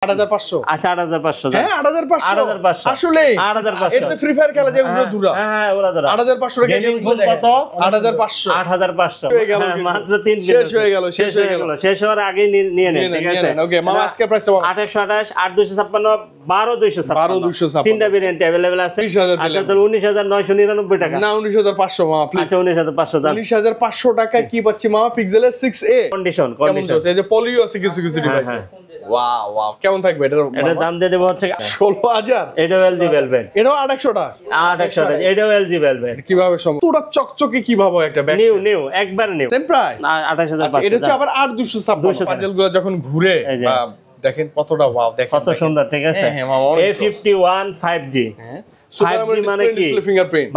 8500 আচ্ছা 8500 হ্যাঁ 8500 আসলে 8500 এটা ফ্রি ফায়ার খেলা যায় উড়ো দুরা হ্যাঁ ওরা ধরা 8500 টাকা গেমিং ফোন কত 8500 8500 মাত্র 3 শেষ হয়ে গেল শেষ হওয়ার আগে নিয়ে নেন ঠিক আছে ওকে মামা আজকে প্রাইস 8128 8256 12256 তিনটা ভেরিয়েন্ট अवेलेबल আছে আচ্ছা তো 19999 টাকা না 19500 মামা প্লিজ আচ্ছা 19500 দাম 19500 টাকায় কি পাচ্ছি মামা পিক্সেলের 6a কন্ডিশন এই যে পলিও আছে কিছু ডিভাইসে ওয়াও ওয়াও কেমন থাকবে এটার দাম দিয়ে দেব হচ্ছে 16000 এটাও এলজি ভেলভেট এটাও 800 টাকা 800 টাকা এটাও এলজি ভেলভেট কিভাবে সম্ভব পুরো চকচকে কিভাবে একটা ব্যাগ নিউ একবার নিউ সেম প্রাইস 28500 এটা হচ্ছে আবার 8256 পাজেলগুলো যখন ঘুরে দেখেন কতটা ওয়াও দেখেন কত সুন্দর ঠিক আছে A51 5G 5G মানে কি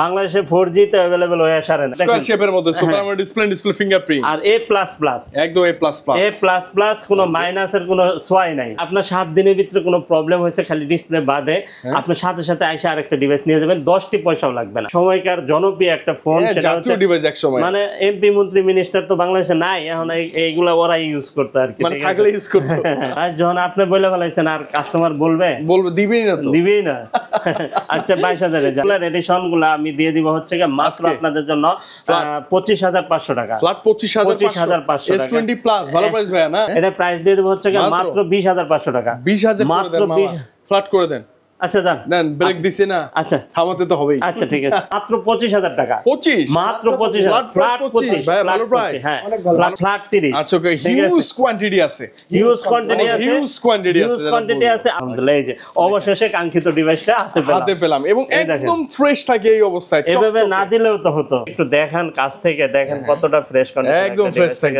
বাংলাদেশে 4G তে अवेलेबल হয়ে আসে না স্কয়ার শেপের মধ্যে সুপার আমোলেড ডিসপ্লে ফিঙ্গারপ্রিন্ট আর A++ একদম A++ কোনো মাইনাসের কোনো সোয়াই নাই আপনার 7 দিনের ভিতরে কোনো প্রবলেম হয়েছে খালি ডিসপ্লে বাদে আপনি সাথে সাথে আইসা আরেকটা ডিভাইস নিয়ে যাবেন 10টি পয়সাও লাগবে না সময়কার জনপ্রিয় একটা ফোন সেটা হচ্ছে ডিভাইস এক সময় মানে এমপি মন্ত্রী মিনিস্টার তো বাংলাদেশে নাই এখন এইগুলা ওরা ইউজ করতে আর কি মানে থাকলে ইউজ করতে আর যখন আপনি বলে ফেলাইছেন আর কাস্টমার বলবে দিবেই না আচ্ছা 22000 এডিশন গুলো আমি দিয়ে দিব হচ্ছে মাত্র আপনাদের জন্য 25500 টাকা ফ্ল্যাট 25500 টাকা S20 প্লাস ভালো প্রাইস ভাই না এটা প্রাইস দিয়ে দেব হচ্ছে মাত্র 20500 টাকা 20000 মাত্র 20 ফ্ল্যাট করে দেন আচ্ছা জান নেন ব্রেক দিছে না আচ্ছা থামাতে তো হবেই আচ্ছা ঠিক আছে মাত্র 25000 টাকা 25 মাত্র 25000 ফ্ল্যাট 25 ভাই ভালো প্রাইস হ্যাঁ ফ্ল্যাট 30 আচ্ছা ওকে হিউজ কোয়ান্টিটি আছে হিউজ কোয়ান্টিটি আছে আলহামদুলিল্লাহ এই যে অবশেষে কাঙ্ক্ষিত ডিভাইসটা হাতে পেলাম এবং একদম ফ্রেশ থাকে এই অবস্থায় এভাবে না দিলেও তো হতো একটু দেখেন কাছ থেকে দেখেন কতটা ফ্রেশ কন্ডিশন একদম ফ্রেশ থাকে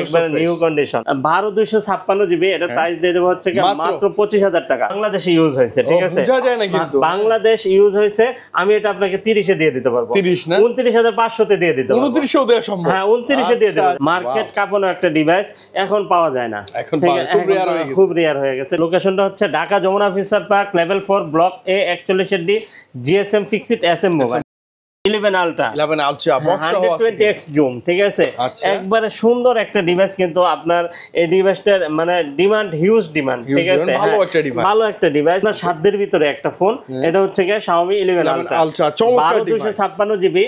একবারে নিউ কন্ডিশন 12256 জিবি এটা প্রাইস দিয়ে দেব হচ্ছে মাত্র 25000 টাকা বাংলাদেশে ইউজ হয়েছে ঠিক আছে বুঝা যায় না কিন্তু বাংলাদেশ ইউজ হয়েছে আমি এটা আপনাকে 30 এ দিয়ে দিতে পারবো 30 না 29500 তে দিয়ে দিতে পারবো 29 এও দেওয়া সম্ভব হ্যাঁ 29 এ দিয়ে দেব মার্কেট কাঁপানো একটা ডিভাইস এখন পাওয়া যায় না এখন খুব রিয়ার হয়ে গেছে লোকেশনটা হচ্ছে Dhaka Jamuna future park level 4 block A 41 GSM fixed SM mobile 11 ultra box সহ আছে 120x জুম ঠিক আছে একবারে সুন্দর একটা ডিভাইস কিন্তু আপনার এই ডিভাইসটার মানে হিউজ ডিমান্ড ঠিক আছে ভালো একটা ডিভাইস আপনার সাধ্যের ভিতরে একটা ফোন এটা হচ্ছে কি Xiaomi 11 আলট্রা চমৎকার device 12256 GB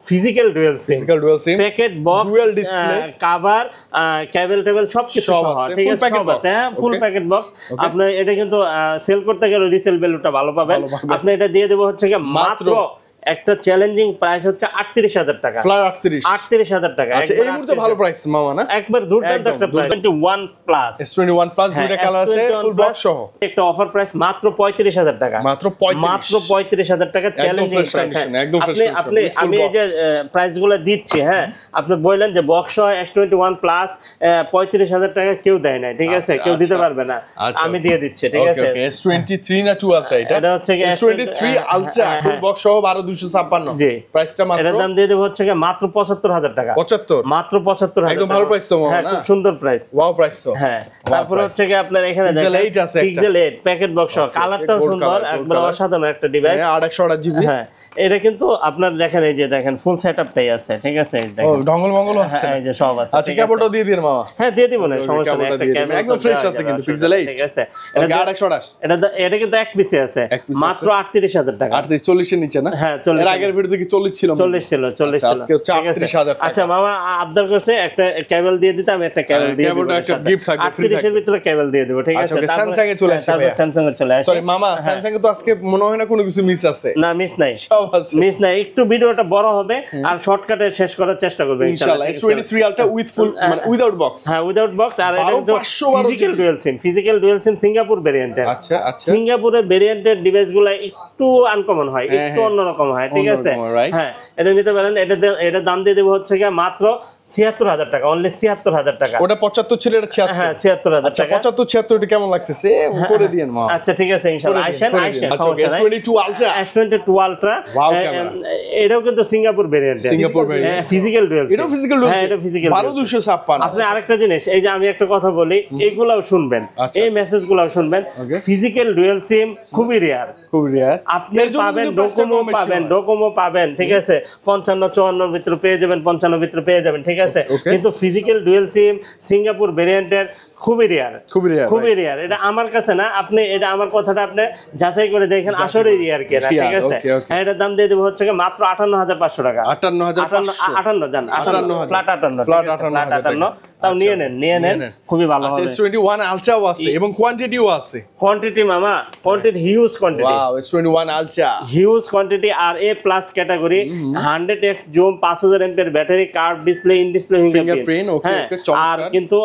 physical dual SIM packet box dual display cover cable সবকিছু সহ ঠিক আছে সব আছে হ্যাঁ ফুল প্যাকেট বক্স আপনি এটা কিন্তু সেল করতে গেলে রিসেল ভ্যালুটা ভালো পাবেন আপনি এটা দিয়ে দেব হচ্ছে কি মাত্র একটা চ্যালেঞ্জিং প্রাইস হচ্ছে 38000 টাকা ফ্ল্যাট 38000 টাকা আচ্ছা এই মুহূর্তে ভালো প্রাইস মামা না একবার দুর্দান্ত একটা প্রাইস 21 প্লাস S21 প্লাস দুইটা কালার আছে ফুল বক্স সহ একটা অফার প্রাইস মাত্র 35000 টাকা মাত্র 35000 টাকা চ্যালেঞ্জিং প্রাইস আপনি আমি এই যে প্রাইসগুলো দিচ্ছি হ্যাঁ আপনি বললেন যে বক্স সহ S21 প্লাস 35000 টাকা কেউ দেয় না ঠিক আছে কেউ দিতে পারবে না আমি দিয়ে দিচ্ছি ঠিক আছে ওকে S23 না 2 আলট্রা এটা হচ্ছে S23 আলট্রা ফুল বক্স সহ 12256 জি প্রাইসটা মাত্র এর দাম দিয়ে দেব হচ্ছে মাত্র 75000 টাকা 75 মাত্র 75000 একদম ভালো প্রাইস তো হ্যাঁ খুব সুন্দর প্রাইস ওয়াও প্রাইস তো হ্যাঁ তারপর হচ্ছে কি আপনার এখানে দেখেন পিক্সেল 8 আছে একটা পিক্সেল 8 প্যাকেট বক্স কালারটাও সুন্দর একবার অসাধারণ একটা ডিভাইস 828 জিবি হ্যাঁ এটা কিন্তু আপনার দেখেন এই যে দেখেন ফুল সেটআপটাই আছে ঠিক আছে দেখেন ও ডঙ্গল মঙ্গল আছে এই যে সব আছে আচ্ছা কেবলটা দিয়ে দিন মামা হ্যাঁ দিয়ে দিব না সমস্যা নেই একটা ক্যামেরা একদম ফ্রেশ আছে কিন্তু পিক্সেল 8 ঠিক আছে এটা 828 এটা কিন্তু এক পিসে আছে মাত্র 38000 টাকা 40 এর নিচে না হ্যাঁ 40 এর আগের ভিডিওতে কি 40 ছিল 40 ছিল আজকে 38000 টাকা আচ্ছা মামা আবদার করছে একটা কেবল দিয়ে দিতে আমি একটা কেবল দিয়ে দেব একটা গিফট থাকবে 38 এর ভিতরে কেবল দিয়ে দেব ঠিক আছে তারপর স্যামসাং এ চলে আসে তারপর স্যামসাং এ চলে আসে সরি মামা স্যামসাং এ তো আজকে মনে হয় না কোনো কিছু মিস আছে না মিস নাই সব আছে মিস নাই একটু ভিডিওটা বড় হবে আর শর্টকাটে শেষ করার চেষ্টা করব ইনশাআল্লাহ S23 আলট্রা উইথ ফুল মানে উইদাউট বক্স হ্যাঁ উইদাউট বক্স আর এটা ফিজিক্যাল ডুয়াল সিম সিঙ্গাপুর ভেরিয়েন্টের আচ্ছা সিঙ্গাপুরের ভেরিয়েন্টের ডিভাইসগুলো একটু আনকমন হয় একটু অন্যরকম হয় ঠিক আছে হ্যাঁ এটা নিতে পারেন এটা দাম দিয়ে দেব হচ্ছে মাত্র 76000 টাকা অনলি 76000 টাকা ওটা 75 ছিল এটা 76 হ্যাঁ 76000 টাকা 75 76 এটা কেমন লাগতেছে করে দিয়েন মা আচ্ছা ঠিক আছে ইনশাআল্লাহ আইসেন S22 আলট্রা S22 আলট্রা এটাও কিন্তু সিঙ্গাপুর ভেরিয়েন্ট ফিজিক্যাল ডুয়াল এটাও ফিজিক্যাল ডুয়াল হ্যাঁ এটা ফিজিক্যাল 12256 আপনি আরেকটা জিনিস এই যে আমি একটা কথা বলি এগুলাও শুনবেন এই মেসেজগুলোও শুনবেন ফিজিক্যাল ডুয়াল সিম খুবই রিয়ার আপনি পাবেন ডোকোমো পাবেন ঠিক আছে 55 54 ভিতরে পেয়ে যাবেন 55 ভিতরে পেয়ে যাবেন ঠিক আছে কিন্তু ফিজিক্যাল ডুয়াল সিম সিঙ্গাপুর ভেরিয়েন্টের খুবই রেয়ার, খুবই রেয়ার। এটা আমার কাছে না, আপনি এটা আমার কথাটা আপনি যাচাই করে দেখেন, আসলে রেয়ার কেনা, ঠিক আছে। এটার দাম দিয়ে দেবো হচ্ছে মাত্র 58,500 টাকা। 58 জান, 58 ফ্ল্যাট 58, তাও নিয়ে নেন, খুবই ভালো হবে। S21 আলট্রাও আছে এবং কোয়ান্টিটিও আছে। কোয়ান্টিটি মামা, quantity huge quantity. Wow, S21 ultra huge quantity. আর A+ category, 100x zoom, 5000 MPR battery, curve display, in display fingerprint. হ্যাঁ, আর কিন্তু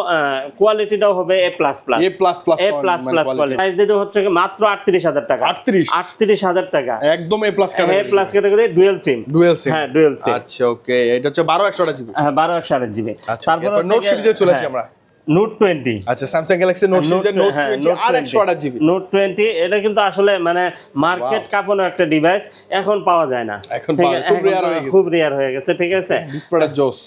কোয়ালিটিটাও হবে A++। কোয়ালিটি। প্রাইস দিতে হচ্ছে মাত্র 38,000 টাকা। 38,000 টাকা, একদম A+ ক্যাটাগরি, ডুয়াল সিম। হ্যাঁ, ডুয়াল সিম। আচ্ছা, ওকে, এটা হচ্ছে 12/128 জিবি। হ্যাঁ, 12/128 তারপর নোট সিরিজে চলে আসি আমরা। নোট 20। আচ্ছা, স্যামসাং গ্যালাক্সি নোট সিরিজের নোট 20 আর 128 জিবি। নোট 20 এটা কিন্তু আসলে মানে মার্কেট কাঁপানো একটা ডিভাইস, এখন পাওয়া যায় না, খুব রেয়ার হয়ে গেছে, ঠিক আছে। ডিসপ্লেটা জোস,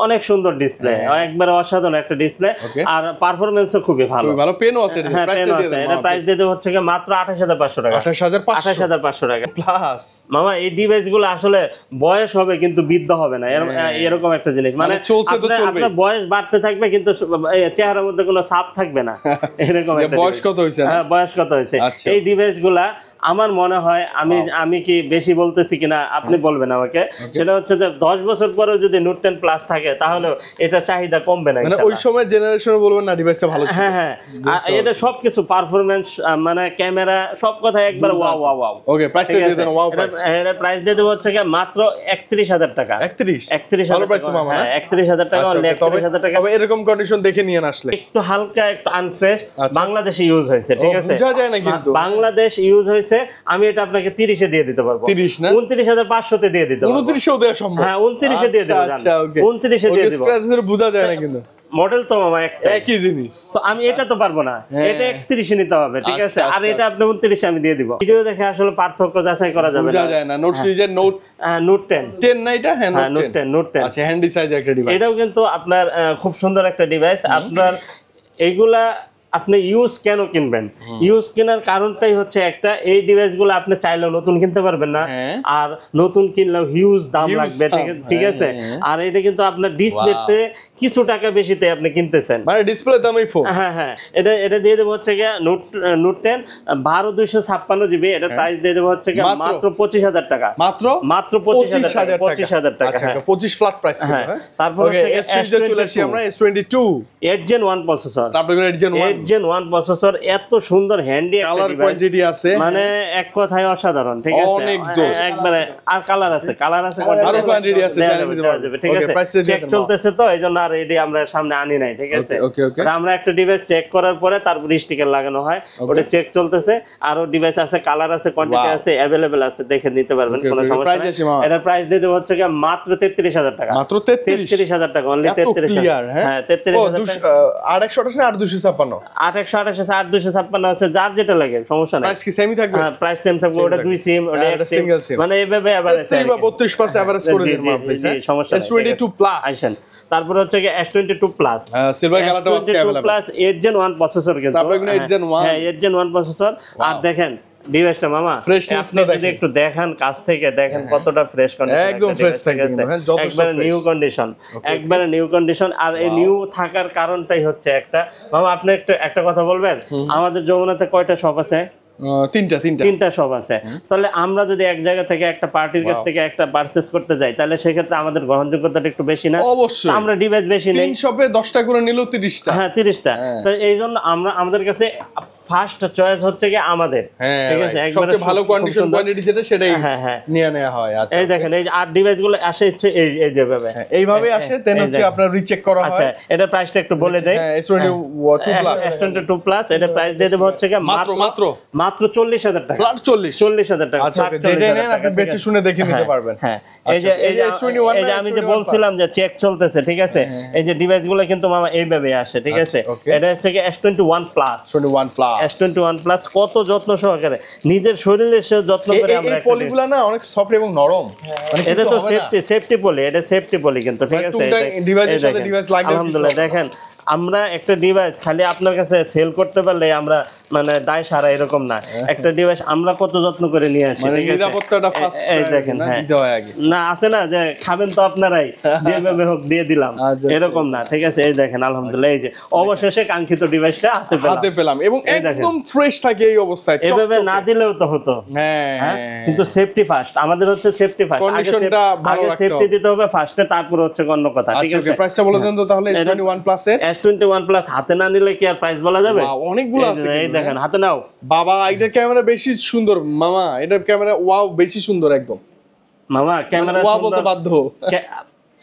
অনেক সুন্দর ডিসপ্লে, একবারে অসাধারণ একটা ডিসপ্লে, আর পারফরম্যান্সও খুবই ভালো, পেনও আছে। হ্যাঁ, পেনও আছে। এটা প্রাইস দিতে হচ্ছে মাত্র 28,500 টাকা। 28,500 টাকা প্লাস। মামা, এই ডিভাইস গুলো আসলে বয়স হবে কিন্তু বৃদ্ধ হবে না, এরকম একটা জিনিস। মানে আপনার বয়স বাড়তে থাকবে কিন্তু চেহারার মধ্যে কোনো ছাপ থাকবে না, এরকম একটা। বয়স কত হয়েছে? হ্যাঁ, বয়স কত হয়েছে। এই ডিভাইস গুলা আমার মনে হয়, আমি কি বেশি বলতেছি কিনা আপনি বলবেন আমাকে, সেটা হচ্ছে যে 10 বছর পরেও যদি নোট 10 প্লাস থাকে তাহলে এটা চাহিদা কমবে না, মানে ওই সময় জেনারেশনে বলবেন না ডিভাইসটা ভালো ছিল। হ্যাঁ, এটা সবকিছু পারফরম্যান্স, মানে ক্যামেরা, সব কথা একবার ওয়াও। ওকে, প্রাইস দিয়ে দেন। ওয়াও, এটা প্রাইস দিয়ে দেব হচ্ছে মাত্র 31,000 টাকা। 31,000 ভালো প্রাইস মামা। হ্যাঁ, 31,000 টাকা, 31,000 টাকা। তবে এরকম কন্ডিশন দেখে নিয়ে আসলে একটু হালকা, একটু আনফ্রেশ, বাংলাদেশে ইউজ হয়েছে, ঠিক আছে। বোঝা যায় না কিন্তু বাংলাদেশ ইউজ হয়েছে। আমি এটা আপনাকে 30-এ দিয়ে দিতে পারবো। 30 না, 29,500 তে দিয়ে দিতে পারবো। 29-এও দেওয়া সম্ভব। হ্যাঁ, 29-এ দিয়ে দেব। আচ্ছা, ওকে, 29-এ দিয়ে দেব। স্ক্র্যাচের বোঝা যায় না কিন্তু মডেল তো মামা একই জিনিস, তো আমি এটা তো পারবো না, এটা 31-এ নিতে হবে, ঠিক আছে। আর এটা আপনি 29-এ আমি দিয়ে দিব। ভিডিও দেখে আসলে পার্থক্য যাচাই করা যাবে না, বোঝা যায় না। নোট সিরিজের নোট 10 না, এটা হ্যাঁ, নোট 10। আচ্ছা, হ্যান্ডি সাইজ একটা ডিভাইস। এটাও কিন্তু আপনার খুব সুন্দর একটা ডিভাইস। আপনার এইগুলা আপনি ইউজ কেন কিনবেন? ইউজ কেনার কারণটাই হচ্ছে একটা, এই ডিভাইসগুলো আপনি চাইলেও নতুন কিনতে পারবেন না, আর নতুন কিনলেও হিউজ দাম লাগবে, ঠিক আছে। আর এটা কিন্তু আপনার ডিসপ্লেতে কিছু টাকা বেশিতে আপনি কিনতেছেন, মানে ডিসপ্লে দামই ফোন। হ্যাঁ, এটা দিয়ে দেবো হচ্ছে নোট 10 12/256 জিবি। এটা প্রাইস দিয়ে দেবো হচ্ছে মাত্র 25,000 টাকা। মাত্র 25,000 টাকা। আচ্ছা, 25 ফ্ল্যাট প্রাইস। হ্যাঁ, তারপর হচ্ছে S22 চলে আসি আমরা। S22 8 Gen 1 processor, Snapdragon 8 Gen 1 processor, এত সুন্দর হ্যান্ডি একটা ডিভাইস, মানে এক কথায় অসাধারণ, ঠিক আছে। একবারে আর কালার আছে, কোয়ান্টিটি আছে, ঠিক আছে। চেক চলতেছে তো এইজন্য আর এডি আমরা সামনে আনি নাই, ঠিক আছে। আমরা একটা ডিভাইস চেক করার পরে তারপর স্টিকার লাগানো হয়, ওটা চেক চলতেছে। আরো ডিভাইস আছে, কালার আছে, কোয়ান্টিটি আছে, अवेलेबल আছে, দেখে নিতে পারবেন, কোনো সমস্যা নেই। এটা প্রাইস দিয়ে দেব হচ্ছে মাত্র 33,000 টাকা। মাত্র 33,000 টাকা, অনলি 33,000। হ্যাঁ, 33,000 টাকা। 828 না 856? 828 আছে, 856 আছে, যার যেটা লাগে সমস্যা নাই। প্রাইস কি সেমই থাকবে? হ্যাঁ, প্রাইস সেম থাকবে। ওটা দুই সিম, ওটা এক সিম, মানে এইভাবে এভারেজ 32 পাস এভারেজ করে দিন আপনি। সমস্যা নাই। S22 প্লাস আইছেন। তারপর হচ্ছে S22 প্লাস সিলভার কালারটাও আছে अवेलेबल। প্লাস 8 Gen 1 প্রসেসর কিন্তু, Snapdragon 8 Gen 1। হ্যাঁ, 8 Gen 1 প্রসেসর। আর দেখেন ডিভাইসটা মামা, আপনি যদি একটু দেখেন কাছ থেকে, দেখেন কতটা ফ্রেশ কন্ডিশন, একদম ফ্রেশ থাকে, একবারে নিউ কন্ডিশন, একবারে নিউ কন্ডিশন। আর এই নিউ থাকার কারণটাই হচ্ছে একটা, মামা আপনি একটা কথা বলবেন, আমাদের যমুনাতে কয়টা শপ আছে? তিনটা শপ আছে। তাহলে আমরা যদি এক জায়গা থেকে একটা পার্টির কাছ থেকে একটা পারচেজ করতে যাই, তাহলে সেক্ষেত্রে আমাদের গ্রহণযোগ্যতাটা একটু বেশি না? অবশ্যই। আমরা ডিভাইস বেশি নেই, 3 শপে 10টা করে নিলেও 30টা। হ্যাঁ, 30টা। তো এই জন্য আমাদের কাছে ফার্স্ট চয়েস হচ্ছে কি আমাদের, ঠিক আছে। একবারে সবচেয়ে ভালো কন্ডিশন কোয়ালিটি যেটা সেটাই নিয়ে নেওয়া হয়। আচ্ছা, এই দেখেন, এই আর ডিভাইসগুলো আসে হচ্ছে এই যেভাবে, এইভাবে আসে, দেন হচ্ছে আপনার রিচেক করা হয়। আচ্ছা, এটা প্রাইসটা একটু বলে দেই। S22 প্লাস, এটা প্রাইস দিয়ে দেব হচ্ছে মাত্র 40,000 টাকা। ফ্ল্যাট 40,000 টাকা। আচ্ছা, যেটা নেন আপনি বেচে শুনে দেখে নিতে পারবেন। হ্যাঁ, এই যে আমি যে বলছিলাম যে চেক চলতেছে, ঠিক আছে। এই যে ডিভাইসগুলো কিন্তু মামা এইভাবে আসে, ঠিক আছে। এটা হচ্ছে S21 প্লাস। S21 প্লাস কত যত্ন সহকারে নিজের শরীরের যত্ন করে আমরা, এই পলিগুলো না অনেক সফট এবং নরম, এটা তো সেফটি পলি, এটা সেফটি পলি কিন্তু, ঠিক আছে। ডিভাইসের সাথে ডিভাইস লাগলে আলহামদুলিল্লাহ দেখেন আমরা একটা ডিভাইস খালি আপনার কাছে সেল করতে পারলে আমরা মানে দায় সারা এরকম না, একটা ডিভাইস আমরা কত যত্ন করে নিয়ে আসি, ঠিক আছে? নিরাপত্তাটা ফার্স্ট এই দেখেন, হ্যাঁ না আছে না যে খাবেন তো আপনারাই যেভাবে হোক দিয়ে দিলাম, এরকম না, ঠিক আছে? এই দেখেন আলহামদুলিল্লাহ, এই যে অবশেষে কাঙ্ক্ষিত ডিভাইসটা হাতে পেলাম এবং একদম ফ্রেশ থাকে এই অবস্থায়, এভাবে না দিলেও তো হতো। হ্যাঁ কিন্তু সেফটি ফার্স্ট, আমাদের হচ্ছে সেফটি ফার্স্ট, আগে সেফটি দিতে হবে ফার্স্টে, তারপর হচ্ছে অন্য কথা, ঠিক আছে? প্রাইসটা বলে দেন তো তাহলে S21 প্লাস এর। S21 প্লাস হাতে না নিলে কি আর প্রাইস বলা যাবে? অনেকগুলো আছে, এই দেখেন হাতে নাও। বাবা এটার ক্যামেরা বেশি সুন্দর মামা, এটার ক্যামেরা ওয়াও বেশি সুন্দর একদম মামা, ক্যামেরা ওয়াও বলতে বাধ্য।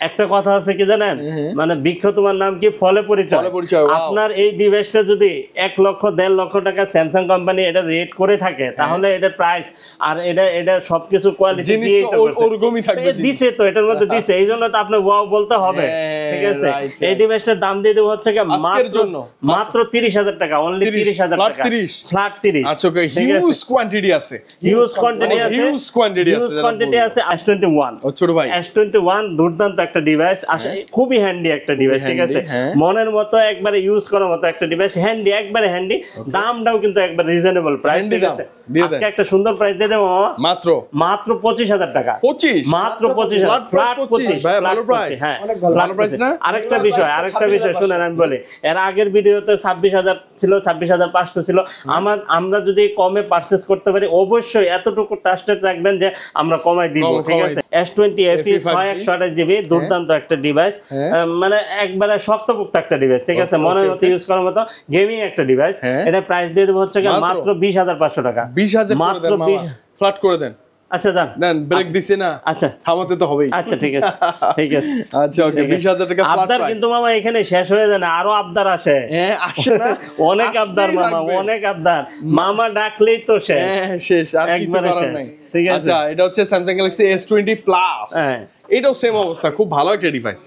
একটা কথা আছে কি জানেন, মানে বৃক্ষ তোমার নাম কি ফলে পরিচয়। আপনার এই ডিভাইসটা যদি 1 লক্ষ 1.5 লক্ষ টাকা স্যামসাং কোম্পানি এটা রেট করে থাকে, তাহলে এটা প্রাইস আর এটা সবকিছু কোয়ালিটি দিয়েই তো ওরকমই থাকবে, দিছে তো এটার মধ্যে দিছে, এইজন্য তো আপনি ওয়াও বলতে হবে, ঠিক আছে? এই ডিভাইসটার দাম দিয়ে দেব হচ্ছে কি মাত্র 30,000 টাকা, অনলি 30,000 টাকা, ফ্ল্যাট 30। আচ্ছা ওকে, হিউজ কোয়ান্টিটি আছে, হিউজ কোয়ান্টিটি আছে। S21 ও ছোট ভাই, S21 দুর্দান্ত একটা ডিভাইস, খুবই হ্যান্ডি একটা ডিভাইস, ঠিক আছে? মনের মতো একবারে ইউজ করার মতো একটা ডিভাইস, হ্যান্ডি, একবারে হ্যান্ডি, দামটাও কিন্তু একবার রিজনেবল প্রাইস, ঠিক আছে? আজকে একটা সুন্দর প্রাইস দিয়ে দেব মাত্র 25,000 টাকা, 25 মাত্র 25,000 ফ্ল্যাট 25, ভালো প্রাইস, হ্যাঁ ভালো প্রাইস না? আরেকটা বিষয় শুনেন, আমি বলি, এর আগের ভিডিওতে 26,000 ছিল, 26,500 ছিল। আমরা যদি কমে পারচেজ করতে পারি, অবশ্যই এতটুকু ট্রাস্টেড রাখবেন যে আমরা কমাই দিব, ঠিক আছে? S20 FE 128GB দুর্দান্ত একটা ডিভাইস, মানে একবারে শক্তপোক্ত একটা ডিভাইস, ঠিক আছে? মনের মতো ইউজ করার মতো গেমিং একটা ডিভাইস। এটা প্রাইস দিয়ে দেব হচ্ছে মাত্র 20,500 টাকা, 20,000 মাত্র 20 ফ্ল্যাট করে দেন। আচ্ছা যান, না ব্রেক দিছে না, আচ্ছা থামাতে তো হবেই। আচ্ছা ঠিক আছে, ঠিক আছে, আচ্ছা ওকে, 20,000 টাকা ফ্ল্যাট আবদার প্রাইস। কিন্তু মামা এখানে শেষ হয়ে যায় না, আরো আবদার আসে। হ্যাঁ আসে না, অনেক আবদার মামা, অনেক আবদার, মামা ডাকলেই তো শেষ। হ্যাঁ শেষ, আর কিছু করার নাই, ঠিক আছে? আচ্ছা এটা হচ্ছে Samsung Galaxy S20 Plus, এটাও সেম অবস্থা, খুব ভালো একটা ডিভাইস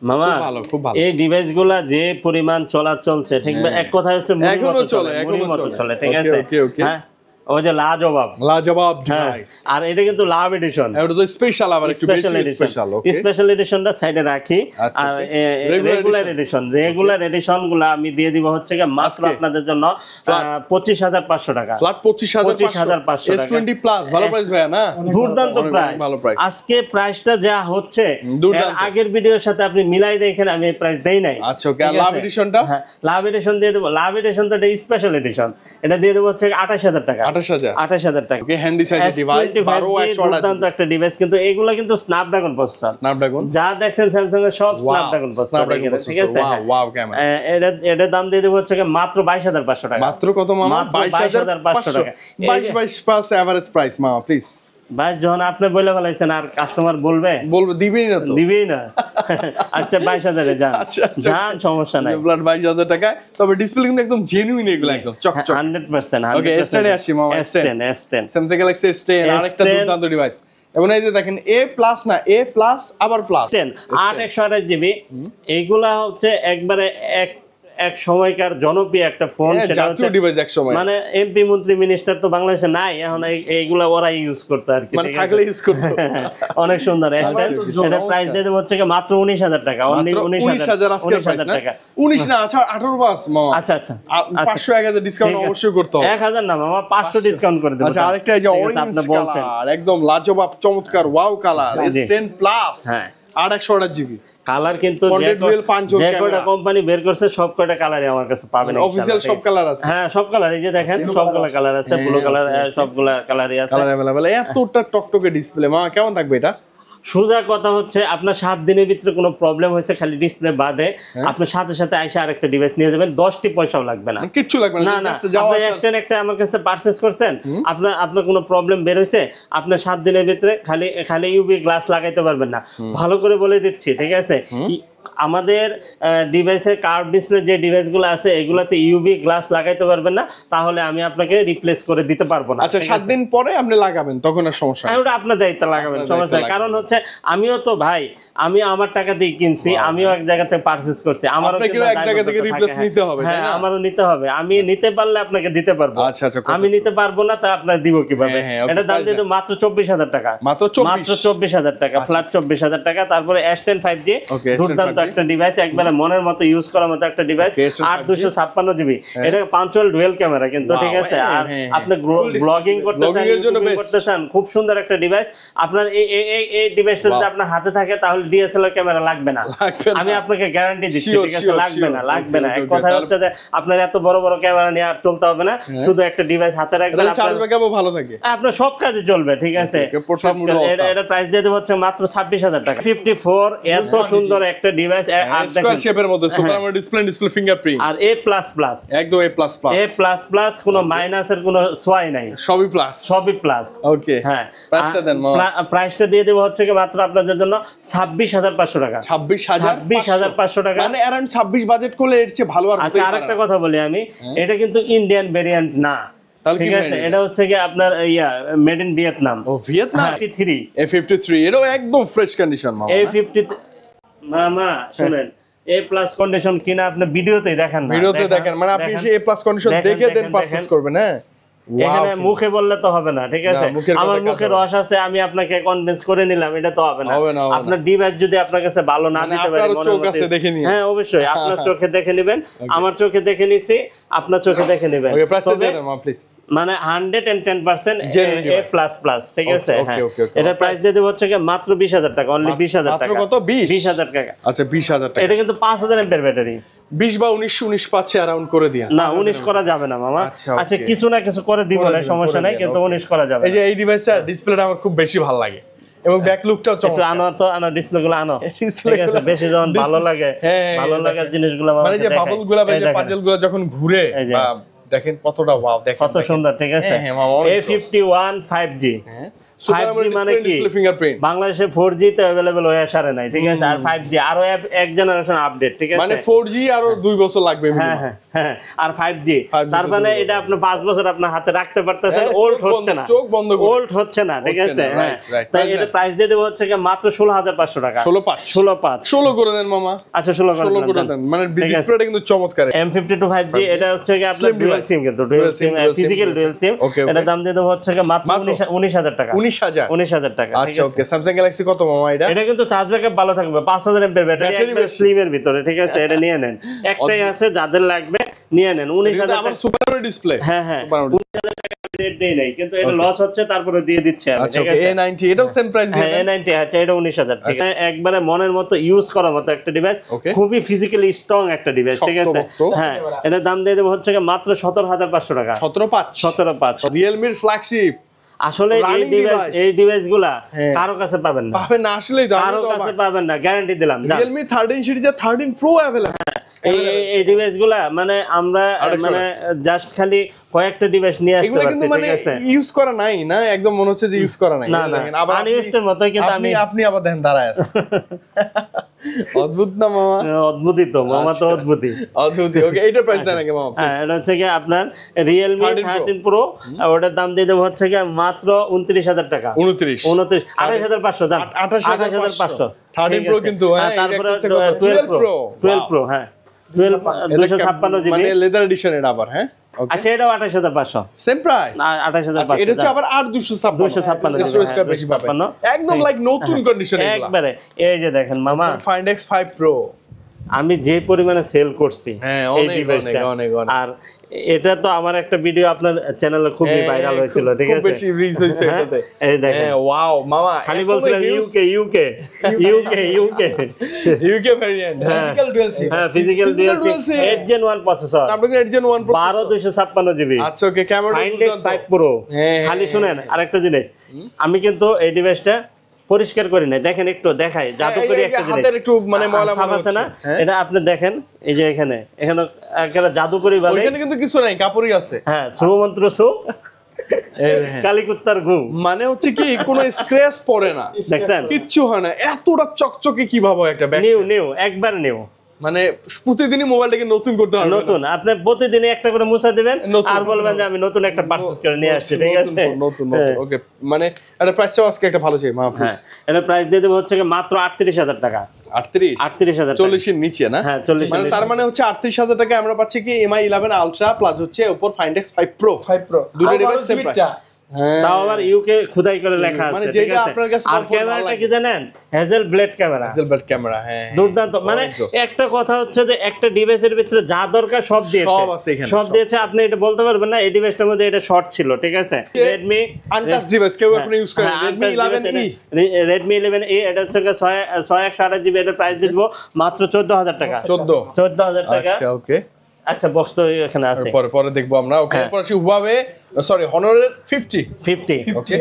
মামা। খুব ভালো। এই ডিভাইস গুলা যে পরিমাণ চলছে, ঠিক এক কথা হচ্ছে এখনো চলে, ঠিক আছে? হ্যাঁ, ওই যে লাজবাব ডিভাইস, আর এটা কিন্তু লাভ এডিশন, এটা তো স্পেশাল, আবার একটু বেশি স্পেশাল। ওকে, স্পেশাল এডিশনটা সাইডে রাখি, আর রেগুলার এডিশন গুলা আমি দিয়ে দিব হচ্ছে মাত্র আপনাদের জন্য 25,500 টাকা, ফ্ল্যাট 25,500 টাকা। S20 Plus ভালো প্রাইস ভাই না? দুর্দান্ত প্রাইস, ভালো প্রাইস। আজকে প্রাইসটা যা হচ্ছে এর আগের ভিডিওর সাথে আপনি মিলাই দেখেন, আমি প্রাইস দেই নাই। আচ্ছা ওকে, লাভ এডিশনটা? হ্যাঁ, লাভ এডিশন দিয়ে দেব। লাভ এডিশনটা স্পেশাল এডিশন, এটা দিয়ে দেব হচ্ছে 28,000 টাকা, 28,000 টাকা। ওকে, হ্যান্ডি সাইজের ডিভাইস, 12 দুর্দান্ত একটা ডিভাইস, কিন্তু এগুলা কিন্তু স্ন্যাপড্রাগন প্রসেসর, যা দেখছেন স্যামসাং এর সব স্ন্যাপড্রাগন প্রসেসর, ঠিক আছে? Wow camera. এটা দাম দিয়ে দেব হচ্ছে মাত্র 22,500 টাকা। মাত্র কত মামা? 22,500 টাকা। 22 প্লাস এভারেজ প্রাইস মামা, প্লিজ ভাই, যখন আপনি বলে ফেলাইছেন আর কাস্টমার বলবে দিবেই না তো, দিবেই না। আচ্ছা 22,000 এ যান, যান, সমস্যা নাই, 22,000 টাকা। তবে ডিসপ্লে কিন্তু একদম জেনুইন, এগুলো একদম চকচক 100%। ওকে, S10 এ আসি মামা, S10 Samsung Galaxy S10 আরেকটা দুর্দান্ত ডিভাইস। এবং এই যে দেখেন A+ না, A+ আবার প্লাস 10 8/128GB, এইগুলা হচ্ছে একবারে এক সময়কার জনপ্রিয় একটা ফোন, সেটা হচ্ছে ডিভাইস এক সময়, মানে এমপি মন্ত্রী মিনিস্টার তো বাংলাদেশে নাই এখন, এইগুলা ওরা ইউজ করতে আর কি, মানে থাকলে ইউজ করতে। অনেক সুন্দর। এটা প্রাইস দিয়ে দেব হচ্ছে মাত্র 19,000 টাকা, অনলি 19,000 টাকা। 19 না, আচ্ছা 18 বাস মামা। আচ্ছা 500 1000 ডিসকাউন্ট অবশ্যই করতে হবে। 1000 না মামা, 500 ডিসকাউন্ট করে দেব। আচ্ছা আরেকটা এই যে অরেঞ্জ কালার, একদম লাজবাব চমৎকার ওয়াও কালার, S10 Plus, হ্যাঁ 8/128GB কালার, কিন্তু যে কয়টা কোম্পানি বের করছে সব কয়টা কালারই আমার কাছে পাবেন, অফিশিয়াল সব কালার আছে। হ্যাঁ সব কালার, এই যে দেখেন সবগুলা কালার আছে, ব্লু কালার, সবগুলা কালারই আছে, কালার अवेलेबल। এতটা টকটকে ডিসপ্লে মামা, কেমন থাকবে এটা? সোজা কথা হচ্ছে আপনার 7 দিনের ভিতরে কোনো প্রবলেম হয়েছে খালি ডিসপ্লে বাদে, আপনি সাথে সাথে আইসা আরেকটা ডিভাইস নিয়ে যাবেন, 10টি পয়সাও লাগবে না, কিচ্ছু লাগবে না। না আপনি S10 একটা আমার কাছে পারচেজ করছেন, আপনার কোনো প্রবলেম বের হইছে, আপনি 7 দিনের ভিতরে খালি ইউভি গ্লাস লাগাইতে পারবেন না। ভালো করে বলে দিচ্ছি, ঠিক আছে? আমাদের ডিভাইসের কার্ভ ডিসপ্লে যে ডিভাইসগুলো আছে এগুলাতে ইউভি গ্লাস লাগাইতে পারবেন না, তাহলে আমি আপনাকে রিপ্লেস করে দিতে পারবো না। আচ্ছা 7 দিন পরে আপনি লাগাবেন, তখন আর সমস্যা নেই, ওটা আপনার দায়িত্ব, লাগাবেন, সমস্যা নেই। কারণ হচ্ছে আমিও তো ভাই, আমি আমার টাকা দিয়ে কিনছি, আমিও এক জায়গা থেকে পারচেজ করছি, আমারও এক জায়গা থেকে রিপ্লেস নিতে হবে, হ্যাঁ আমারও নিতে হবে। আমি নিতে পারলে আপনাকে দিতে পারবো, আচ্ছা আমি নিতে পারবো না তা আপনার দিব কিভাবে? এটা দাম দিয়ে মাত্র 24,000 টাকা, মাত্র 24,000 টাকা, ফ্ল্যাট 24,000 টাকা। তারপরে S10 5G দুর্দান্ত মতো একটা ডিভাইস, একবারে মনের মতো ইউজ করার মতো একটা ডিভাইস। 8 256 জিবি, এটা পাঞ্চুয়াল ডুয়েল ক্যামেরা কিন্তু, ঠিক আছে। আর আপনি ব্লগিং করতে চান, খুব সুন্দর একটা ডিভাইস। আপনার এই ডিভাইসটা যদি আপনার হাতে থাকে তাহলে ডিএসএলআর ক্যামেরা লাগবে না, আমি আপনাকে গ্যারান্টি দিচ্ছি, ঠিক আছে। লাগবে না। এক কথা হচ্ছে যে আপনার এত বড় বড় ক্যামেরা নিয়ে আর চলতে হবে না, শুধু একটা ডিভাইস হাতে রাখবেন, আপনার সব কাজে চলবে, ঠিক আছে। এটা প্রাইস দিয়ে দেব হচ্ছে মাত্র 26000 টাকা। 54 এত সুন্দর একটা ডিভাইস, আর স্কয়ার শেপের মধ্যে সুপার আমোলেড ডিসপ্লে ফিঙ্গারপ্রিন্ট, আর একদম A++, কোনো মাইনাসের কোনো সোয়াই নাই, সবই প্লাস। ওকে, হ্যাঁ, প্রাইসটা দেন মামা। প্রাইসটা দিয়ে দেব হচ্ছে কি মাত্র আপনাদের জন্য 26500 টাকা। 26500 টাকা, মানে अराउंड 26 বাজেট করলে এর চেয়ে ভালো আর। আচ্ছা, আরেকটা কথা বলি আমি, এটা কিন্তু ইন্ডিয়ান ভেরিয়েন্ট না, ঠিক আছে। এটা হচ্ছে কি আপনার মেড ইন ভিয়েতনাম। ও, ভিয়েতনাম। A53 এটাও একদম ফ্রেশ কন্ডিশন মামা। A50 মামা শুনেন, A+ কন্ডিশন কিনা আপনি ভিডিওতে দেখেন না, মানে আপনি সেই A+ কন্ডিশন দেখে দেন পারচেজ করবেন। হ্যাঁ, এখানে মুখে বললে তো হবে না, ঠিক আছে। আমার মুখে রস আছে, আমি আপনাকে কনভিন্স করে নিলাম, এটা তো হবে না। আপনার ডিভাইস যদি আপনার কাছে ভালো না দিতে পারে, হ্যাঁ অবশ্যই আপনার চোখে দেখে নেবেন, আমার চোখে দেখে নিছি, আপনার চোখে দেখে নেবেন, মানে 110% A++, ঠিক আছে। হ্যাঁ, এটা প্রাইস দিয়ে দেব হচ্ছে কি মাত্র 20000 টাকা, অনলি 20000 টাকা। কত? 20000 টাকা। আচ্ছা, 20000 টাকা। এটা কিন্তু 5000 এমপিআর ব্যাটারি। 20 বা 19 পাচ্ছে अराउंड করে দিয়া। না, 19 করা যাবে না মামা। আচ্ছা, কিছু না কিছু করে দিব না, সমস্যা নাই, কিন্তু 19 করা যাবে। এই যে এই ডিভাইসটা ডিসপ্লেটা আমার খুব বেশি ভালো লাগে, এবং ব্যাক লুকটাও চমৎকার। একটু আনো ডিসপ্লেগুলো আনো, ঠিক আছে। বেশি যখন ভালো লাগে, ভালো লাগার জিনিসগুলো মানে যে বাবলগুলো বা যে পাজলগুলো যখন ঘুরে, দেখেন কতটা ওয়াও, দেখেন কত সুন্দর, ঠিক আছে। A51 5G, 5G মানে কি, বাংলাদেশে 4G তে अवेलेबल হয়ে আসে নাই, ঠিক আছে। আর 5G আরো এক জেনারেশন আপডেট, ঠিক আছে। মানে 4G আরো 2 বছর লাগবে। হ্যাঁ, আর 5G তার মানে এটা আপনি 5 বছর আপনার হাতে রাখতে পারতেছেন, ওল্ড হচ্ছে না, চোখ বন্ধ করে ওল্ড হচ্ছে না, ঠিক আছে। হ্যাঁ, তাই এটা প্রাইস দিয়ে দেব হচ্ছে কি মাত্র 16500 টাকা। 16 করে দেন মামা। আচ্ছা, 16 করে দেন। মানে ডিসপ্লেটা কিন্তু চমৎকার। M52 5G, এটা হচ্ছে কি আপনার ডুয়াল সিম, কিন্তু ডুয়াল সিম, ফিজিক্যাল ডুয়াল সিম। এটা দাম দিয়ে দেব হচ্ছে কি মাত্র 19000 টাকা। 19000 টাকা। আচ্ছা, ওকে। স্যামসাং গ্যালাক্সি কত মামা এটা? এটা কিন্তু চার্জ ব্যাকআপ ভালো থাকবে, 5000 এমপিআর ব্যাটারি, একদম স্লিমের ভিতরে, ঠিক আছে। এটা নিয়ে নেন, একটাই আছে, যাদের লাগবে নিয়ে নেন। 19000 টাকা সুপার ডিসপ্লে। হ্যাঁ, 19000 টাকা রেট দেই নাই, কিন্তু এটা লস হচ্ছে, তারপরে দিয়ে দিচ্ছি আমি, ঠিক আছে। A90 এটাও সেম প্রাইস দিয়ে। হ্যাঁ, A90, আচ্ছা, এটা 19000 টাকা। একবারে মনের মতো ইউজ করার মতো একটা ডিভাইস, খুবই ফিজিক্যালি স্ট্রং একটা ডিভাইস, ঠিক আছে। হ্যাঁ, এটা দাম দিয়ে দেব হচ্ছে মাত্র 17500 টাকা। 17500 রিয়েলমির ফ্ল্যাগশিপ। আসলে এই ডিভাইসগুলা কারো কাছে পাবেন না, আসলেই কারো কাছে পাবেন না, গ্যারান্টি দিলাম। Realme 13 সিরিজে 13 Pro अवेलेबल। এই ডিভাইসগুলা মানে আমরা মানে জাস্ট খালি কয়েকটা ডিভাইস নিয়ে আসতে পারছি, ঠিক আছে। ইউজ করা নাই না, একদম মনে হচ্ছে যে ইউজ করা নাই। আবার আনইউজড মতো, কিন্তু আপনি আবার দেখেন দাঁড়ায় আছে। অদ্ভুত না মামা? অদ্ভুতই তো মামা, তো অদ্ভুতই। ওকে, এইটার প্রাইস জানেন নাকি মামা? হ্যাঁ, এটা হচ্ছে কি আপনার Realme 13 Pro, ওটার দাম দিয়ে দেব হচ্ছে কি মাত্র 29000 টাকা। 28500 দাম, 28500। 13 Pro কিন্তু, হ্যাঁ, তারপরে 12 Pro, হ্যাঁ, 256 জিবি, মানে লেদার এডিশন এটা আবার। হ্যাঁ, আচ্ছা, এটাও 28500, সেম প্রাইস। 28500। এটা হচ্ছে আবার 256 একদম লাইক নতুন কন্ডিশন একবারে। এই যে দেখেন মামা, Find X5 Pro আমি যে পরিমাণে সেল করছি এই ডিভাইসটা, আর এটা তো আমার একটা ভিডিও আপনার চ্যানেলে খুবই ভাইরাল হয়েছিল, ঠিক আছে, খুব বেশি রিচ হইছে এটাতে। এই দেখেন, ওয়াও মামা, খালি বলছিলাম ইউকে ভেরিয়েন্ট, ফিজিক্যাল ডুয়াল সিম। হ্যাঁ, ফিজিক্যাল ডুয়াল সিম, 8 Gen 1 processor, Snapdragon 8 Gen 1 processor, 12256 GB. আচ্ছা, ওকে। Camera Find X5 Pro। খালি শুনেন আরেকটা জিনিস, আমি কিন্তু এই ডিভাইসটা পরিষ্কার করি না, দেখেন একটু দেখাই, জাদু করি একটা জিনিস, হাতের একটু মানে ময়লা ময়লা আছে না, এটা আপনি দেখেন, এই যে এখানে একটা জাদু করি বলে, ওখানে কিন্তু কিছু নাই, কাপড়ই আছে। হ্যাঁ, সু মন্ত্র সু কালীকুত্তার ঘুম, মানে হচ্ছে কি কোনো স্ক্র্যাচ পড়ে না, দেখছেন, কিচ্ছু হয় না, এতটা চকচকে কিভাবে একটা ব্যাগ, নিউ একবার নিউ, মানে প্রতিদিনই মোবাইলটাকে নতুন করতে হবে, নতুন। আপনি প্রতিদিনই একটা করে মুছা দিবেন আর বলবেন যে আমি নতুন একটা পারচেজ করে নিয়ে আসছি, ঠিক আছে, নতুন। ওকে, মানে এটা প্রাইসটাও আজকে একটা ভালো চাই মা। হ্যাঁ, এটা প্রাইস দিয়ে দেব হচ্ছে মাত্র 38000 টাকা। 38000, 40 এর নিচে না? হ্যাঁ, 40। মানে তার মানে হচ্ছে 38000 টাকা আমরা পাচ্ছি কি MI 11 Ultra প্লাস হচ্ছে উপর Find X5 Pro। দুটো ডিভাইস সেম প্রাইস। তাও আবার ইউকে খোদাই করে লেখা আছে, মানে ঠিক যেটা আছে। আপনার কাছে আর comfort ক্যামেরাটা ভালো কি জানেন, হ্যাজেল ব্লেড ক্যামেরা, সেলফেট ক্যামেরা, হ্যাঁ দুর্দান্ত। মানে একটা কথা হচ্ছে যে একটা ডিভাইসের ভিতরে যা দরকার সব দিয়েছে, সব আছে এখানে, সব দিয়েছে। আপনি এটা বলতে পারবেন না এই ডিভাইসটার মধ্যে এটা শর্ট ছিল, ঠিক আছে। Redmi আনটাচ ডিভাইস কেউ এখন ইউজ করে, Redmi 11e, Redmi 11e এটা হচ্ছে 628 জিবি, এটা প্রাইস দিব মাত্র 14000 টাকা। 14000 টাকা। আচ্ছা ওকে, আচ্ছা বক্স তো এখানে আছে, পরে দেখবো আমরা। ওকে, এরপর আসি হুয়াওয়ে, সরি হনরের 50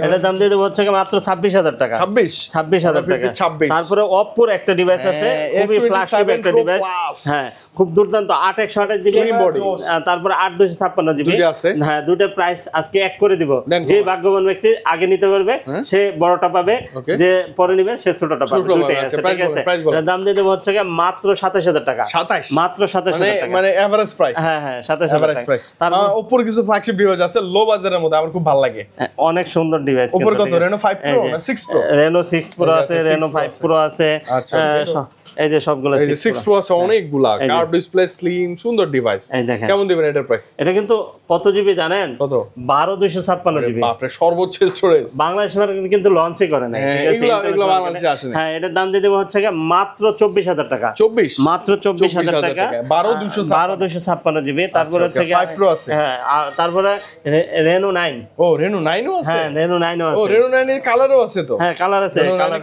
এটার দাম দিয়ে দেবো হচ্ছে মাত্র 26000 টাকা। 26000 টাকা। 26। তারপরে অপ্পোর একটা ডিভাইস আছে, খুবই ফ্ল্যাগশিপ একটা ডিভাইস, হ্যাঁ খুব দুর্দান্ত, 8128 জিবি, তারপরে 8256 জিবি আছে। হ্যাঁ, দুটো প্রাইস আজকে এক করে দিব। যে ভাগ্যবান ব্যক্তি আগে নিতে পারবে সে বড়টা পাবে, যে পরে নিবে সে ছোটটা পাবে, দুটোই আছে, ঠিক আছে। এটার দাম দিয়ে দেবো হচ্ছে মাত্র 27000 টাকা। 27, মাত্র 27000 টাকা, মানে এভারেজ প্রাইস। হ্যাঁ 27000 টাকা। তারপর ওপ্পোর কিছু ফ্ল্যাগশিপ ডিভাইস আছে লো বাজারের মধ্যে, আমার খুব ভালো লাগে, অনেক সুন্দর ডিভাইস। ওপ্পোর কত, Reno 5 Pro না 6 Pro? Reno 6 Pro আছে, Reno 5 Pro আছে, এই যে সবগুলো 6 Pro আছে, অনেকগুলা কার্ভ ডিসপ্লে, স্লিম, সুন্দর ডিভাইস। কেমন দিবেন এটার প্রাইস? এটা কিন্তু কত জিবি জানেন? কত? 12256 জিবি। বাপ রে, সর্বোচ্চ স্টোরেজ। বাংলাদেশ মার্কেট কিন্তু লঞ্চই করে নাই, ঠিক আছে। এগুলো বাংলাদেশে আসে না। হ্যাঁ, এটার দাম দিয়ে দেব হচ্ছে মাত্র 24000 টাকা। 24, মাত্র 24000 টাকা। 12256 জিবি। তারপরে হচ্ছে 5 Pro আছে। হ্যাঁ, তারপরে Reno 9। ও Reno 9 ও আছে? হ্যাঁ, Reno 9 ও আছে। ও Reno 9 এর কালারও আছে তো? হ্যাঁ, কালার আছে,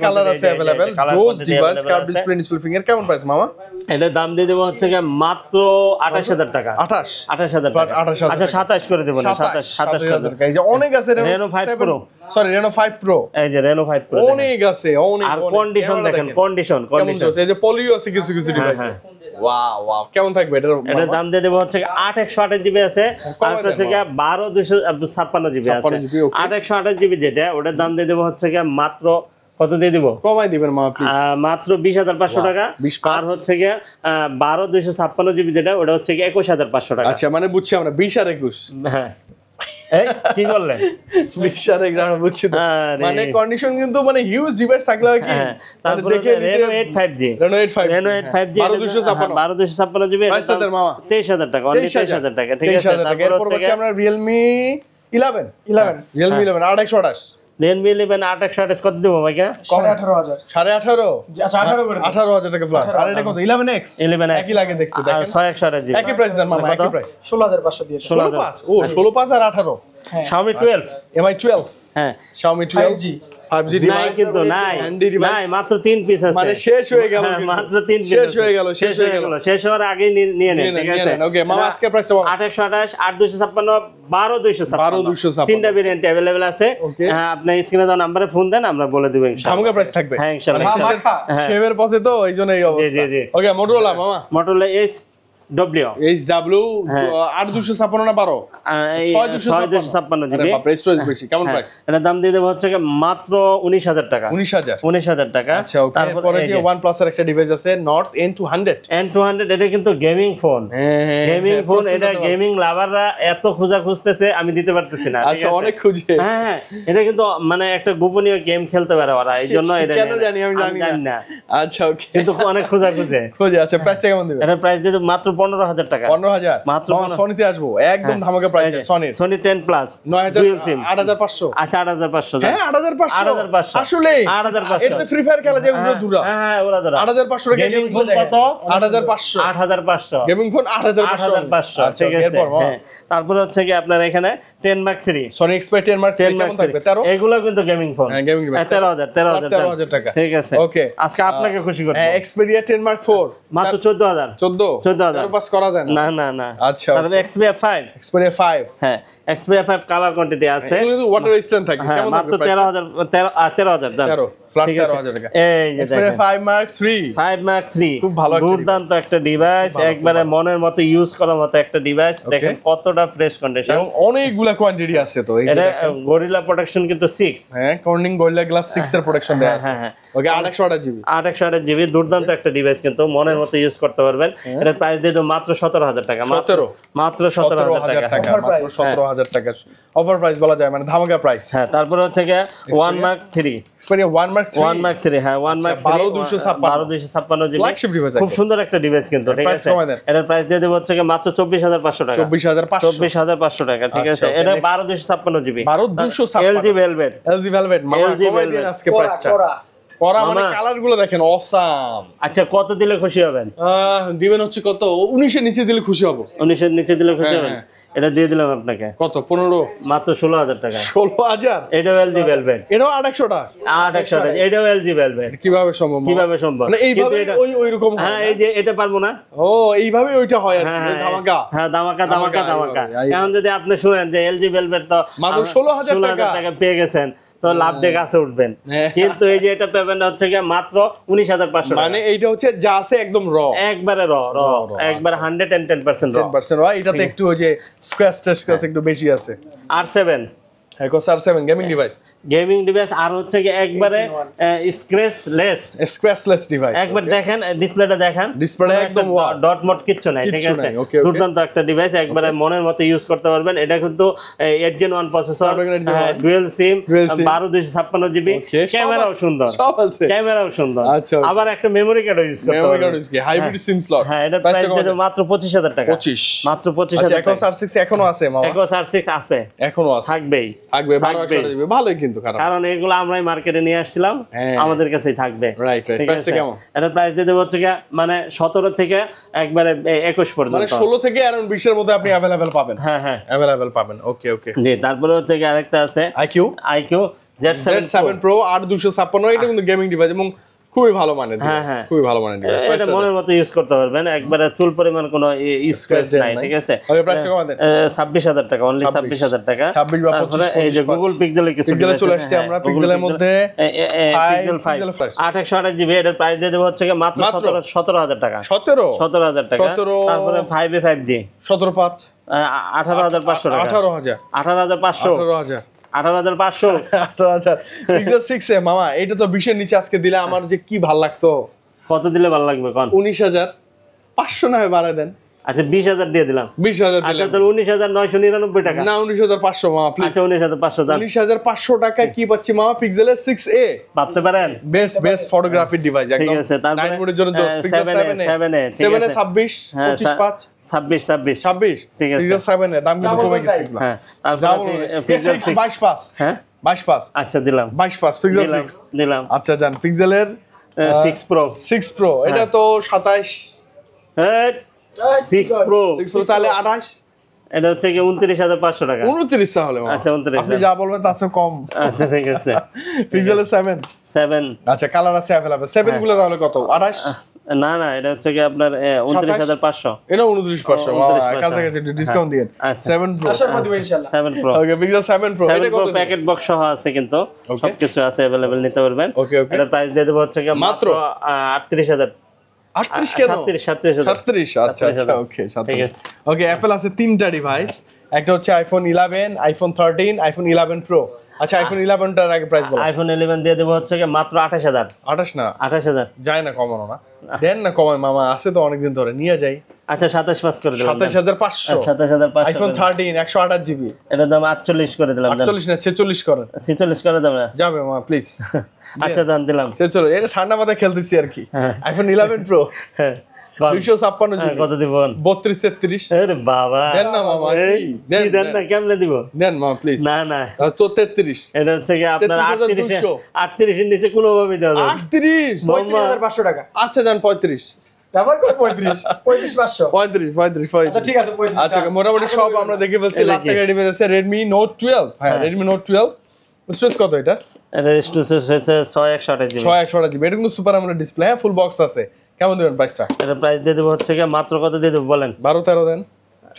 কালার আছে अवेलेबल। জোস device, curve display, display finger. কেমন প্রাইস মামা? এটার দাম দিয়ে দেবো হচ্ছে মাত্র 28000 টাকা। 28000 টাকা। আচ্ছা 27 করে দেবো না, 27 করে দেব। এই যে অনেক আছে Reno 5 Pro, sorry Reno 5 Pro, এই যে Reno 5 Pro অনেক আছে, অনেক। আর কন্ডিশন দেখেন, কন্ডিশন এই যে পলিও আছে কিছু ডিভাইসে। ওয়াও, কেমন থাকবে এটার দাম দিয়ে দেবো হচ্ছে 8128 জিবি আছে, আর হচ্ছে 12256 জিবি আছে। 8128 জিবি যেটা, ওটার দাম দিয়ে দেবো হচ্ছে মাত্র কত দিয়ে দিব? কমাই দিবেন মামা প্লিজ। মাত্র 20500 টাকা। আর হচ্ছে 12256 জিবি যেটা, ওটা হচ্ছে 21500 টাকা। আচ্ছা, মানে বুঝছি আমরা 20 আর 21। হ্যাঁ, এই কি করলে? 20 আর 21 বুঝছি তো, মানে কন্ডিশন কিন্তু মানে হিউজ ডিভাইস থাকলে কি। তারপরে Reno 8 5G, Reno 8 5G 12256 GB, price কত মামা? 23000 টাকা, অনলি 23000 টাকা, ঠিক আছে। তারপর হচ্ছে আমরা Realme 11, Realme 11 8128, Realme 11 8128 কত দেবো ভাইয়া? 18500। 18.5? আচ্ছা 18 করে 18000 টাকা ফ্ল্যাট। আর এটা কত? 11X একই লাগে দেখতে, দেখেন 628 জিবি, একই প্রাইস দেন মামা, একই প্রাইস। 16500 দিয়ে 16.5, ও 16.5 আর 18। Xiaomi 12, MI 12, হ্যাঁ Xiaomi 12 5G নাই ডিভাইস কিন্তু নাই, মাত্র 3 পিস আছে, মানে শেষ হয়ে গেল, মাত্র 3 পিস শেষ হয়ে গেল, শেষ হওয়ার আগে নিয়ে নেন, ঠিক আছে। ওকে মামা, আজকে প্রাইস বল। 2828, 8256, 12256, তিনটা ভেরিয়েন্ট अवेलेबल আছে। হ্যাঁ, আপনি স্ক্রিনে দেওয়া নম্বরে ফোন দেন, আমরা বলে দেব ইনশাআল্লাহ। ধামাকা প্রাইস থাকবে, হ্যাঁ ইনশাআল্লাহ। শেভের পথে তো এইজন্য এই অবস্থা। জি। ওকে, Motorola মামা, Motorola HW 8256 না 12? 6256 জিবি। বাপ রে, স্টোরেজ বেশি। কেমন প্রাইস? এটার দাম দিয়ে দেব হচ্ছে মাত্র 19000 টাকা। 19000 টাকা। আচ্ছা ওকে, তারপরে যে OnePlus এর একটা ডিভাইস আছে Nord N200। N200 এটা কিন্তু গেমিং ফোন, গেমিং ফোন। এটা গেমিং লাভাররা এত খুঁজতেছে, আমি দিতে পারতেছি না, ঠিক আচ্ছা আছে। অনেক খুঁজে। হ্যাঁ, এটা কিন্তু মানে একটা গোপনীয় গেম খেলতে পারে ওরা, এই জন্য এটা কেন জানি আমি জানি না। আচ্ছা ওকে, কিন্তু অনেক খুঁজে। আচ্ছা প্রাইসটা কেমন দিবেন? এটার প্রাইস দিয়ে মাত্র 15000 টাকা। 15000 মাত্র। সনিতে আসবো একদম ধামাকা প্রাইসে। Sony 10 plus 9000, 8500। আচ্ছা 8500। হ্যাঁ 8500 আসলে 8500। এটা ফ্রি ফায়ার খেলা যায় ওগুলো দূরা। হ্যাঁ ওরা দূরা। 8500 টাকা গেমিং ফোন কত? 8500। 8500 গেমিং ফোন 8500। ঠিক আছে। হ্যাঁ, তারপর হচ্ছে কি আপনার এখানে 10 Mark 3, Sony Xperia 10 Mark 3 কেমন থাকবে? 13? এগুলো কিন্তু গেমিং ফোন। হ্যাঁ গেমিং ডিভাইস। 13000 টাকা। ঠিক আছে। ওকে, আজকে আপনাকে খুশি করব। হ্যাঁ Xperia 10 Mark 4 মাত্র 14000। 14 পাস করা যায় না। না। আচ্ছা, তারপরে Xperia 5। Xperia 5, হ্যাঁ Xperia 5 কালার কোয়ান্টিটি আছে। এগুলো কিন্তু ওয়াটার রেজিস্ট্যান্ট থাকে। হ্যাঁ, কেমন মাত্র থাকবে? 13000 দাম। 13 ফ্ল্যাট ঠিক আছে। 13000 টাকা। এই যে Xperia দেখেন 5 Mark 3, 5 Mark 3 খুব ভালো একটা দুর্দান্ত একটা ডিভাইস, একবারে মনের মতো ইউজ করার মতো একটা ডিভাইস। দেখেন কতটা ফ্রেশ কন্ডিশন, এবং অনেকগুলা কোয়ান্টিটি আছে তো। এই যে এটা গরিলা প্রোটেকশন কিন্তু 6। হ্যাঁ Corning Gorilla Glass 6 এর প্রোটেকশন দেয়া আছে। হ্যাঁ। ওকে 828 জিবি। 828 জিবি দুর্দান্ত একটা ডিভাইস, কিন্তু মনের মতো ইউজ করতে পারবেন। এটার প্রাইস দিয়ে দেব মাত্র 17000 টাকা। মাত্র 17000 টাকা। মাত্র 17000 টাকা অফার প্রাইস বলা যায়, মানে ধামাকা প্রাইস। হ্যাঁ, তারপরে হচ্ছে 1 Mark 3, Xperia 1 Mark 3, 1 Mark 3, হ্যাঁ 1 Mark 3 12256 জিবি, ফ্ল্যাগশিপ ডিভাইস। খুব সুন্দর একটা ডিভাইস কিন্তু, ঠিক আছে। এটার প্রাইস দিয়ে দেব হচ্ছে মাত্র 24500 টাকা। 24500 24500 টাকা, ঠিক আছে। এটা 12256 জিবি 12256 LG Velvet মামা কমাই দিন আজকে প্রাইসটা পরা মানে কালার গুলো দেখেন অসাম। আচ্ছা কত দিলে খুশি হবেন? দিবেন হচ্ছে কত 19 এর নিচে দিলে খুশি হব। 19 এর নিচে দিলে খুশি হবেন? এটা দিয়ে দিলাম আপনাকে কত 15 মাত্র 16000 টাকা। 16000 এটাও LG Velvet, এটাও 800 টাকা 800 টাকা। এটাও LG Velvet। কিভাবে সম্ভব? মানে এইভাবে ওই রকম হ্যাঁ এই যে এটা পারবো না। ও এইভাবে ওইটা হয় আর ধামাকা। হ্যাঁ ধামাকা। এখন যদি আপনি শুনেন যে LG Velvet তো মাত্র 16000 টাকা পেয়ে গেছেন তো লাভ দিয়ে গাছে উঠবেন, কিন্তু এই যে এটা পাবেন হচ্ছে কি মাত্র 19500 মানে এইটা হচ্ছে যা আছে একদম র, একবারে র একবার 110% র। 10% র। এটাতে একটু ওই যে স্ক্র্যাচ একটু বেশি আছে। R7 Ecos R7 gaming device আর হচ্ছে কি একবারে স্ক্র্যাচলেস ডিভাইস। একবার দেখেন ডিসপ্লেটা দেখেন, ডিসপ্লেটা একদম ডট মট কিচ্ছু নাই, ঠিক আছে। দুর্দান্ত একটা ডিভাইস, একবারে মনের মতো ইউজ করতে পারবেন। এটা কিন্তু 8 Gen 1 processor, dual SIM, 12256 GB, ক্যামেরাও সুন্দর, আবার একটা মেমরি কার্ডও ইউজ করতে পারবেন, হাইব্রিড সিম স্লট। হ্যাঁ এটা প্রাইস দিতে মাত্র 25000 টাকা। মাত্র 25000 টাকা। Ecos R6 এখনো আছে মামা? Ecos R6 আছে, এখনো আছে, থাকবেই। ভালোই কিন্তু কারণ এগুলো আমরাই মার্কেটে নিয়ে আসছিলাম, আমাদের কাছেই থাকবে। রাইট প্রাইসটা কেমন? এটা প্রাইস দিয়ে দেব হচ্ছে মানে 17 থেকে একবারে 21 পর্যন্ত, মানে 16 থেকে around 20 এর মধ্যে আপনি अवेलेबल পাবেন। হ্যাঁ अवेलेबल পাবেন। ওকে জি, তারপরে হচ্ছে কি আরেকটা আছে IQ Z7 Pro 8256। এটা কিন্তু গেমিং ডিভাইস এবং খুবই ভালো মানের ডিভাইস, খুবই ভালো মানের ডিভাইস। এটা মনের মতো ইউজ করতে পারবেন, একবারে চুল পরিমাণ কোনো স্ক্র্যাচ নাই, ঠিক আছে। ওকে প্রাইসটা কত দেন? 26000 টাকা, অনলি 26000 টাকা। 26 বা 25 এই যে গুগল পিক্সেলে কিছু পিক্সেলে চলে আসছে, আমরা পিক্সেলের মধ্যে পিক্সেল 5 828 জিবি। এটার প্রাইস দিয়ে দেব হচ্ছে মাত্র 17000 টাকা। 17000 টাকা। তারপরে 5A 5G 17.5 18500 টাকা। 18500 18500 Pixel 6 এ মামা এটা তো 20 এর নিচে আজকে দিলে আমার যে কি ভালো লাগতো। কত দিলে ভালো লাগবে কোন? 19500 না বাড়ায় দেন। আচ্ছা 20000 দিয়ে দিলাম। 20000 দিলাম। আচ্ছা তাহলে 19999 টাকা। না 19500 মামা প্লিজ। আচ্ছা 19500 দাম। 19500 টাকায় কি পাচ্ছি মামা? পিক্সেলের 6a ভাবতে পারেন? বেস্ট ফটোগ্রাফি ডিভাইস একদম। ঠিক আছে, তারপরে 9 মোডের জন্য জোস। Pixel 7a 26 25 26 ঠিক আছে। Pixel 7a দাম কিন্তু কমে গেছে। হ্যাঁ তারপরে Pixel 6 22 হ্যাঁ 22 আচ্ছা দিলাম 22 Pixel 6 দিলাম। আচ্ছা জান পিক্সেলের 6 Pro এটা তো 27 হ্যাঁ 6 Pro তাহলে 28 এটা হচ্ছে কি 29500 টাকা। 29 তাহলে আচ্ছা 29 আপনি যা বলবেন তার চেয়ে কম। আচ্ছা ঠিক আছে। পিক্সেলের 7 আচ্ছা কালার আছে अवेलेबल। 7 গুলো তাহলে কত? 28 না এটা হচ্ছে কি আপনার 29500। এটা 29500 কাছাকাছি ডিসকাউন্ট দিয়েন। 7 Pro আশা করি দিব ইনশাআল্lah। 7 Pro ওকে Pixel 7 Pro এটা কত? প্যাকেট বক্স সহ আছে, কিন্তু সবকিছু আছে अवेलेबल, নিতে পারবেন। এটার প্রাইস দিয়ে দেব হচ্ছে কি মাত্র 38000। 38 কেন? 37 আচ্ছা ওকে 37 ওকে। অ্যাপল আছে তিনটা ডিভাইস, একটা হচ্ছে আইফোন 11, আইফোন 13, আইফোন 11 প্রো। আচ্ছা আইফোন 11 টার আগে প্রাইস বলো। আইফোন 11 দিয়ে দেব হচ্ছে কি মাত্র 28000। 28 না 28000 যায় না, কমানো না, দেন না কমায় মামা, আছে তো অনেকদিন ধরে নিয়ে যাই। আচ্ছা 27500 করে দিলাম। 27500 27500 আইফোন 13 128 জিবি, এটার দাম 48 করে দিলাম। 48 না 46 করেন। 46 করে দাও না যাবে মামা প্লিজ। আচ্ছা দাম দিলাম। চলো এটা ঠান্ডা মাথায় খেলতেছি আর কি। আইফোন 11 প্রো হ্যাঁ 256 জিবি কত দিব? 32 33। আরে বাবা দেন না মামা, দেন না, কেমনে দিব? দেন মামা প্লিজ। না তো 33 এটা হচ্ছে কি আপনার 38 এর নিচে কোনো ভাবে দেওয়া যাবে। 38 35500 টাকা। আচ্ছা জান 35 ব্যবহার করে 35500 35 আচ্ছা ঠিক আছে 35। আচ্ছা মোটামুটি সব আমরা দেখে ফেলছি। লাস্ট টাকা ডিভাইস আছে Redmi Note 12। হ্যাঁ Redmi Note 12 স্টোরেজ কত এটা? এটা স্টোরেজ হচ্ছে 6128 জিবি। 6128 জিবি। এটা কিন্তু সুপার আমোলেড ডিসপ্লে, হ্যাঁ ফুল বক্স আছে। কেমন দিবেন প্রাইসটা? এটা প্রাইস দিয়ে দেব হচ্ছে কি মাত্র কত দিয়ে দেব বলেন? 12 13 দেন।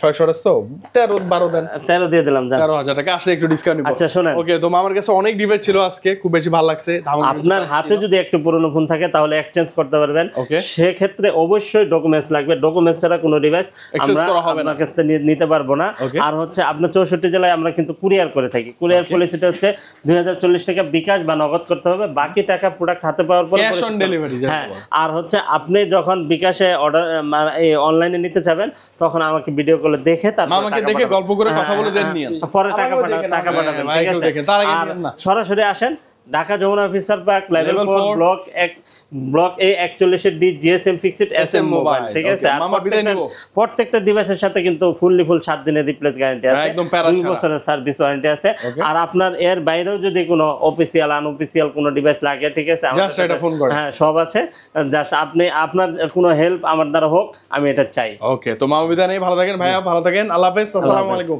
628 তো 13 12 দেন। 13 দিয়ে দিলাম জান। 13000 টাকা আসলে একটু ডিসকাউন্ট নিব। আচ্ছা শুনেন, ওকে তো আমার কাছে অনেক ডিভাইস ছিল আজকে, খুব বেশি ভালো লাগছে। আপনার হাতে যদি একটু পুরনো ফোন থাকে তাহলে এক্সচেঞ্জ করতে পারবেন। সে ক্ষেত্রে অবশ্যই ডকুমেন্টস লাগবে, ডকুমেন্টস ছাড়া কোনো ডিভাইস আমরা আপনার কাছ থেকে নিতে পারবো না। আর হচ্ছে আপনার 64 জেলায় আমরা কিন্তু কুরিয়ার করে থাকি। কুরিয়ার পলিসিটা হচ্ছে 2040 টাকা বিকাশ বা নগদ করতে হবে, বাকি টাকা প্রোডাক্ট হাতে পাওয়ার পর ক্যাশ অন ডেলিভারি। হ্যাঁ আর হচ্ছে আপনি যখন বিকাশে অর্ডার অনলাইনে নিতে যাবেন তখন আমাকে ভিডিও কলে দেখে তারপর আমাকে দেখে গল্প করে কথা বলে দেন নিয়ে পরে টাকা পাঠাবেন, ঠিক আছে? আর সরাসরি আসেন, Dhaka Jamuna future park level 4 block A 41 D GSM fixed SM mobile, ঠিক আছে। আর প্রত্যেকটা ডিভাইসের সাথে কিন্তু ফুল 7 দিনের রিপ্লেস গ্যারান্টি আছে, 2 বছরের সার্ভিস ওয়ারেন্টি আছে। আর আপনার এর বাইরেও যদি কোনো অফিসিয়াল আনঅফিসিয়াল কোনো ডিভাইস লাগে, ঠিক আছে, জাস্ট এটা ফোন করে, হ্যাঁ সব আছে। জাস্ট আপনি আপনার কোনো হেল্প আমার দ্বারা হোক, আমি এটা চাই। ওকে, তো মামা বিদায় নেই, ভালো থাকেন ভাইয়া, ভালো থাকেন, আল্লাহ হাফেজ, আসসালামু আলাইকুম।